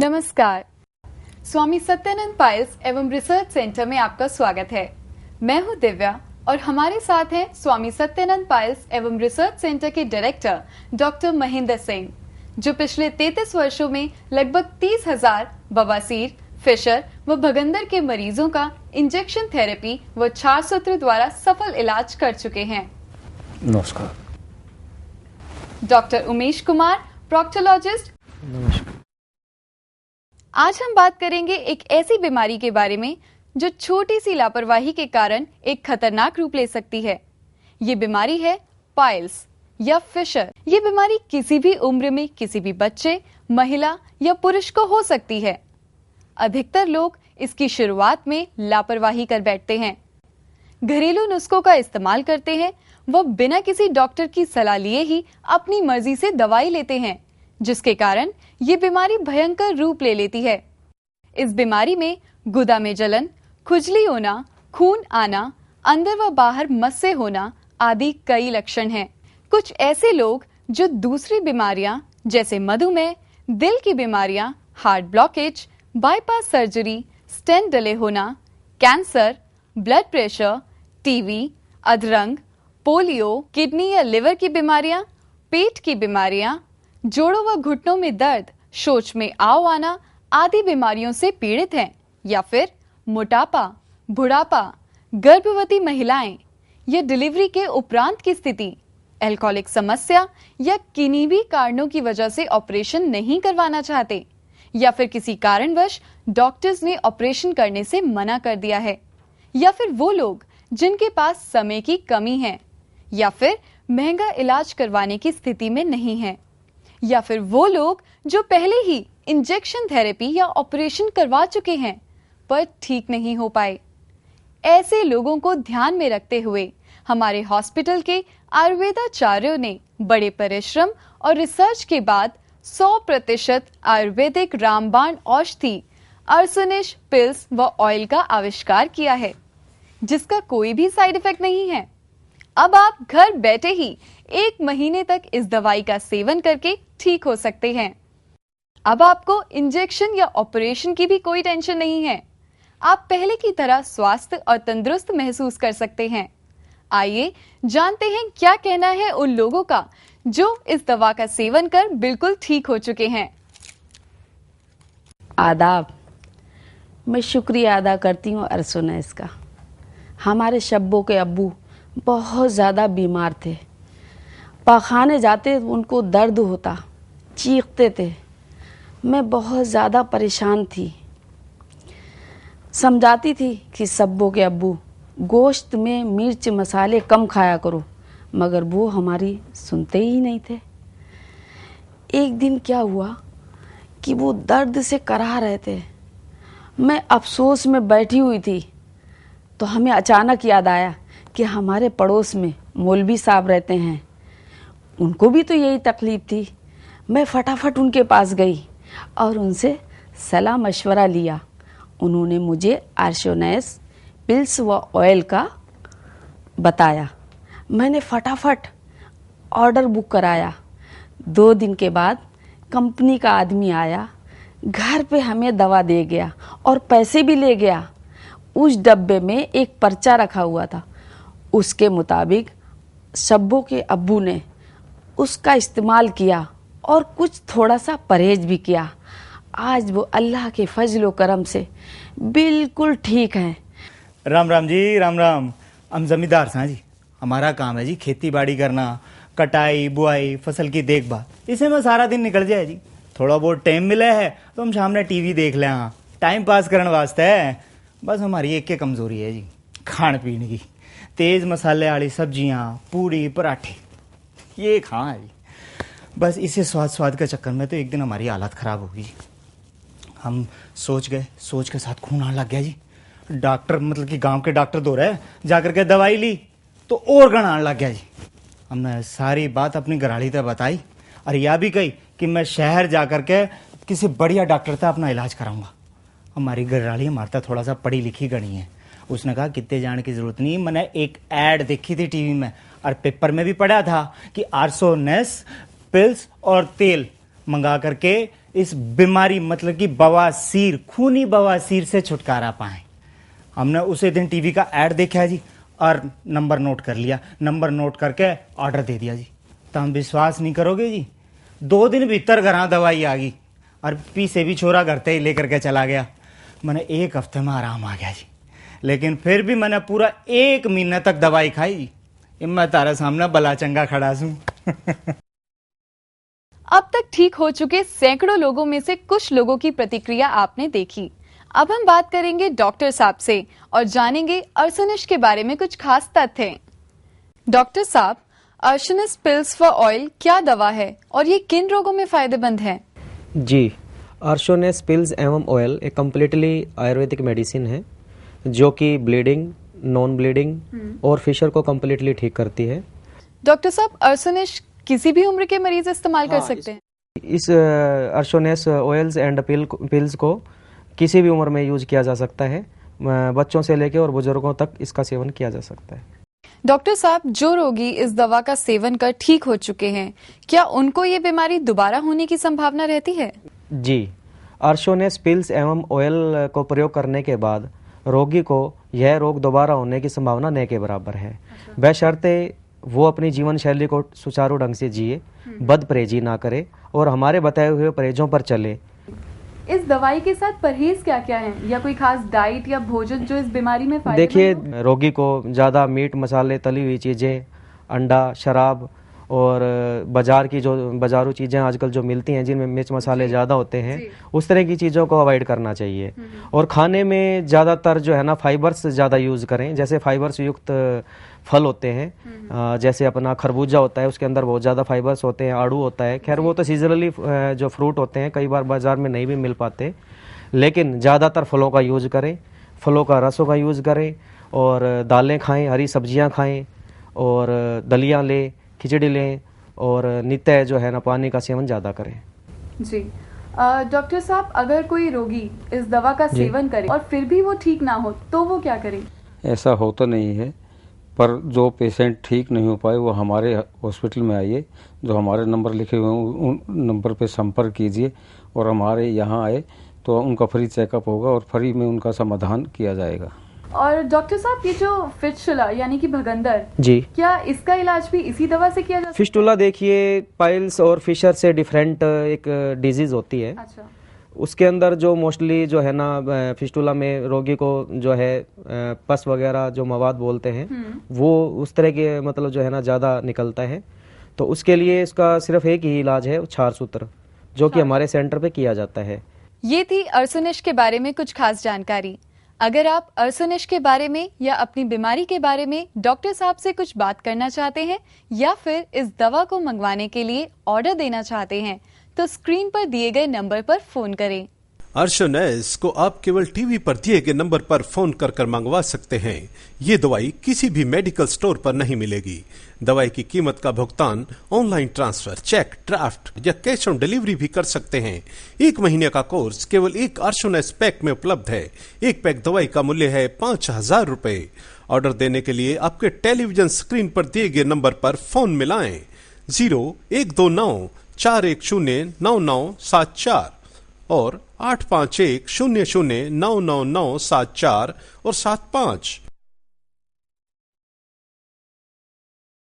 नमस्कार। स्वामी सत्यानंद पाइल्स एवं research centre में आपका स्वागत है। मैं हूं दिव्या और हमारे साथ हैं स्वामी सत्यानंद पाइल्स एवं रिसर्च सेंटर के डायरेक्टर डॉक्टर महेंद्र सिंह, जो पिछले 33 वर्षों में लगभग 30,000 बवासीर, फिशर व भगंदर के मरीजों का इंजेक्शन थेरेपी व क्षार सूत्र द्वारा सफल इलाज कर चुके हैं। नमस्कार। Doctor Umesh Kumar, proctologist. नमस्कार। आज हम बात करेंगे एक ऐसी बीमारी के बारे में जो छोटी सी लापरवाही के कारण एक खतरनाक रूप ले सकती है। ये बीमारी है पाइल्स या फिशर। ये बीमारी किसी भी उम्र में किसी भी बच्चे, महिला या पुरुष को हो सकती है। अधिकतर लोग इसकी शुरुआत में लापरवाही कर बैठते हैं, घरेलू नुस्खों का इस्तेमाल करते हैं व बिना किसी डॉक्टर की सलाह लिए ही अपनी मर्जी से दवाई लेते हैं, जिसके कारण ये बीमारी भयंकर रूप ले लेती है। इस बीमारी में गुदा में जलन, खुजली होना, खून आना, अंदर व बाहर मस्से होना आदि कई लक्षण हैं। कुछ ऐसे लोग जो दूसरी बीमारियां जैसे मधुमेह, दिल की बीमारियां, heart blockage, bypass surgery, stent डले होना, कैंसर, ब्लड प्रेशर, टीबी, अधरंग, पोलियो, किडनी या लिवर की बीमारियां, पेट की बीमारियां, जोड़ों व घुटनों में दर्द, शौच में आव आना आदि बीमारियों से पीड़ित हैं, या फिर मोटापा, बुढ़ापा, गर्भवती महिलाएं या डिलीवरी के उपरांत की स्थिति, अल्कोहलिक समस्या या किन्हीं भी कारणों की वजह से ऑपरेशन नहीं करवाना चाहते, या फिर किसी कारणवश डॉक्टर्स ने ऑपरेशन करने से मना कर दिया है, या फिर वो लोग जिनके पास समय की कमी है, या फिर महंगा इलाज करवाने की स्थिति में नहीं है, या फिर वो लोग जो पहले ही इंजेक्शन थेरेपी या ऑपरेशन करवा चुके हैं पर ठीक नहीं हो पाए। ऐसे लोगों को ध्यान में रखते हुए हमारे हॉस्पिटल के आयुर्वेदाचार्यों ने बड़े परिश्रम और रिसर्च के बाद 100% आयुर्वेदिक रामबाण औषधि अर्सोनिश पिल्स व ऑयल का आविष्कार किया है, जिसका कोई भी साइड इफेक्ट नहीं है। अब आप घर बैठे ही 1 महीने तक इस दवाई का सेवन करके ठीक हो सकते हैं। अब आपको इंजेक्शन या ऑपरेशन की भी कोई टेंशन नहीं है। आप पहले की तरह स्वस्थ और तंदुरुस्त महसूस कर सकते हैं। आइए जानते हैं क्या कहना है उन लोगों का जो इस दवा का सेवन कर बिल्कुल ठीक हो चुके हैं। आदाब। मैं शुक्रिया अदा करती हूँ अर्सोनिश का। हमारे शब्बों के अब्बू बहुत ज़्यादा बीमार थे, पाखाने जाते उनको दर्द होता, चीखते थे। मैं बहुत ज़्यादा परेशान थी, समझाती थी कि शब्बों के अब्बू गोश्त में मिर्च मसाले कम खाया करो, मगर वो हमारी सुनते ही नहीं थे। एक दिन क्या हुआ कि वो दर्द से कराह रहे थे। मैं अफसोस में बैठी हुई थी तो हमें अचानक याद आया कि हमारे पड़ोस में मौलवी साहब रहते हैं, उनको भी तो यही तकलीफ थी। मैं फटाफट उनके पास गई और उनसे सलाह मशवरा लिया। उन्होंने मुझे अर्सोनिश पिल्स व ऑयल का बताया। मैंने फटाफट ऑर्डर बुक कराया। 2 दिन के बाद कंपनी का आदमी आया, घर पे हमें दवा दे गया और पैसे भी ले गया। उस डब्बे में एक पर्चा रखा हुआ था, उसके मुताबिक शब्बों के अब्बू ने उसका इस्तेमाल किया और कुछ थोड़ा सा परहेज भी किया। आज वो अल्लाह के फजल व करम से बिल्कुल ठीक हैं। राम राम जी, राम राम। हम जमींदार हैं जी। हमारा काम है जी खेती बाड़ी करना, कटाई बुआई, फसल की देखभाल, इसे में सारा दिन निकल जाए जी। थोड़ा बहुत टाइम मिला है तो हम सामने टीवी देख लें, हाँ टाइम पास करने वास्ते है। बस हमारी एक के कमजोरी है जी, खान पीने की। तेज मसाले वाली सब्जियां, पूरी पराठे ये खा है जी। बस इसे स्वाद के चक्कर में तो एक दिन हमारी हालत खराब होगी जी। हम सोच के साथ खून आने लग गया जी। डॉक्टर मतलब कि गांव के डॉक्टर दो रहे, जाकर के दवाई ली तो और गण आने लग गया जी। हमने सारी बात अपनी घरवाली तक बताई और यह भी कही कि मैं शहर जाकर के किसी बढ़िया डॉक्टर से अपना इलाज कराऊंगा। हमारी घरवाली हमारे थोड़ा सा पढ़ी लिखी गणी है। उसने कहा कितने जाने की जरूरत नहीं, मैंने एक ऐड देखी थी टीवी में और पेपर में भी पढ़ा था कि अर्सोनिश पिल्स और तेल मंगा करके इस बीमारी मतलब कि बवासीर, खूनी बवासीर से छुटकारा पाएं। हमने उसी दिन टीवी का ऐड देखा है जी और नंबर नोट कर लिया, नंबर नोट करके ऑर्डर दे दिया जी। तो हम विश्वास नहीं करोगे जी, 2 दिन भीतर घर दवाई आ गई और पीछे भी छोरा घर ही लेकर के चला गया। मैंने 1 हफ्ते में आराम आ गया जी, लेकिन फिर भी मैंने पूरा 1 महीने तक दवाई खाई जी। मैं तारे सामने बला चंगा खड़ा हूं। अब तक ठीक हो चुके सैकड़ों लोगों में से कुछ लोगों की प्रतिक्रिया आपने देखी। अब हम बात करेंगे डॉक्टर साहब से और जानेंगे अर्सनिश के बारे में कुछ खास तथ्य। डॉक्टर साहब, अर्सनिश पिल्स फॉर ऑयल क्या दवा है और ये किन रोगों में फायदेमंद है? जी, अर्सोनेस पिल्स एवं ऑयल एक कम्प्लीटली आयुर्वेदिक मेडिसिन है जो कि ब्लीडिंग, नॉन ब्लीडिंग और फिशर को कम्प्लीटली ठीक करती है। डॉक्टर साहब, अर्सनिश किसी भी उम्र के मरीज इस्तेमाल कर सकते हैं? इस अर्सोनेस ऑयल्स एंड पिल्स को किसी भी उम्र में यूज किया जा सकता है, बच्चों से लेकर और बुजुर्गों तक इसका सेवन किया जा सकता है। डॉक्टर साहब, जो रोगी इस दवा का सेवन कर ठीक हो चुके हैं, क्या उनको ये बीमारी दोबारा होने की संभावना रहती है? जी, अर्सोनेस पिल्स एवं ऑयल को प्रयोग करने के बाद रोगी को यह रोग दोबारा होने की संभावना न के बराबर है, बशर्ते वो अपनी जीवन शैली को सुचारू ढंग से जिए, बद परहेजी ना करे और हमारे बताए हुए परहेजों पर चले। इस दवाई के साथ परहेज क्या क्या है या कोई खास डाइट या भोजन जो इस बीमारी में फायदेमंद देखिए, हो? रोगी को ज़्यादा मीट मसाले, तली हुई चीज़ें, अंडा, शराब और बाजार की जो बाजारू चीज़ें आजकल जो मिलती हैं जिनमें मिर्च मसाले ज़्यादा होते हैं, उस तरह की चीज़ों को अवॉइड करना चाहिए। और खाने में ज़्यादातर जो है ना फाइबर्स ज़्यादा यूज़ करें, जैसे फाइबर्स युक्त फल होते हैं, जैसे अपना खरबूजा होता है, उसके अंदर बहुत ज़्यादा फाइबर्स होते हैं, आड़ू होता है। खैर वो तो सीजनली जो फ्रूट होते हैं कई बार बाज़ार में नहीं भी मिल पाते, लेकिन ज़्यादातर फलों का यूज़ करें, फलों का रसों का यूज़ करें और दालें खाएँ, हरी सब्जियाँ खाएँ और दलिया लें, खिचड़ी लें और नित्य जो है ना पानी का सेवन ज़्यादा करें। जी डॉक्टर साहब, अगर कोई रोगी इस दवा का सेवन करे और फिर भी वो ठीक ना हो तो वो क्या करे? ऐसा होता नहीं है, पर जो पेशेंट ठीक नहीं हो पाए वो हमारे हॉस्पिटल में आइए, जो हमारे नंबर लिखे हुए हैं उन नंबर पे संपर्क कीजिए और हमारे यहाँ आए तो उनका फ्री चेकअप होगा और फ्री में उनका समाधान किया जाएगा। और डॉक्टर साहब, ये जो फिस्टुला यानी कि भगंदर, जी, क्या इसका इलाज भी इसी दवा से किया जा सकता है? फिस्टुला देखिए पाइल्स और फिशर से डिफरेंट एक डिजीज होती है। अच्छा। उसके अंदर जो मोस्टली जो है ना फिस्टुला में रोगी को जो है पस वगैरह जो मवाद बोलते हैं वो उस तरह के मतलब जो है ना ज़्यादा निकलता है, तो उसके लिए इसका सिर्फ एक ही इलाज है, क्षार सूत्र, जो कि हमारे सेंटर पे किया जाता है। ये थी अर्सनिश के बारे में कुछ खास जानकारी। अगर आप अर्सनिश के बारे में या अपनी बीमारी के बारे में डॉक्टर साहब से कुछ बात करना चाहते हैं या फिर इस दवा को मंगवाने के लिए ऑर्डर देना चाहते हैं तो स्क्रीन पर दिए गए नंबर पर फोन करें। अर्सोनेस को आप केवल टीवी पर दिए गए नंबर पर फोन कर मंगवा सकते हैं। ये दवाई किसी भी मेडिकल स्टोर पर नहीं मिलेगी। दवाई की कीमत का भुगतान ऑनलाइन ट्रांसफर, चेक, ड्राफ्ट या कैश ऑन डिलीवरी भी कर सकते हैं। 1 महीने का कोर्स केवल एक अर्सोनेस पैक में उपलब्ध है। एक पैक दवाई का मूल्य है 5000 रुपए। ऑर्डर देने के लिए आपके टेलीविजन स्क्रीन पर दिए गए नंबर पर फोन मिलाएं 0129 4109974 और 851009974 और 75।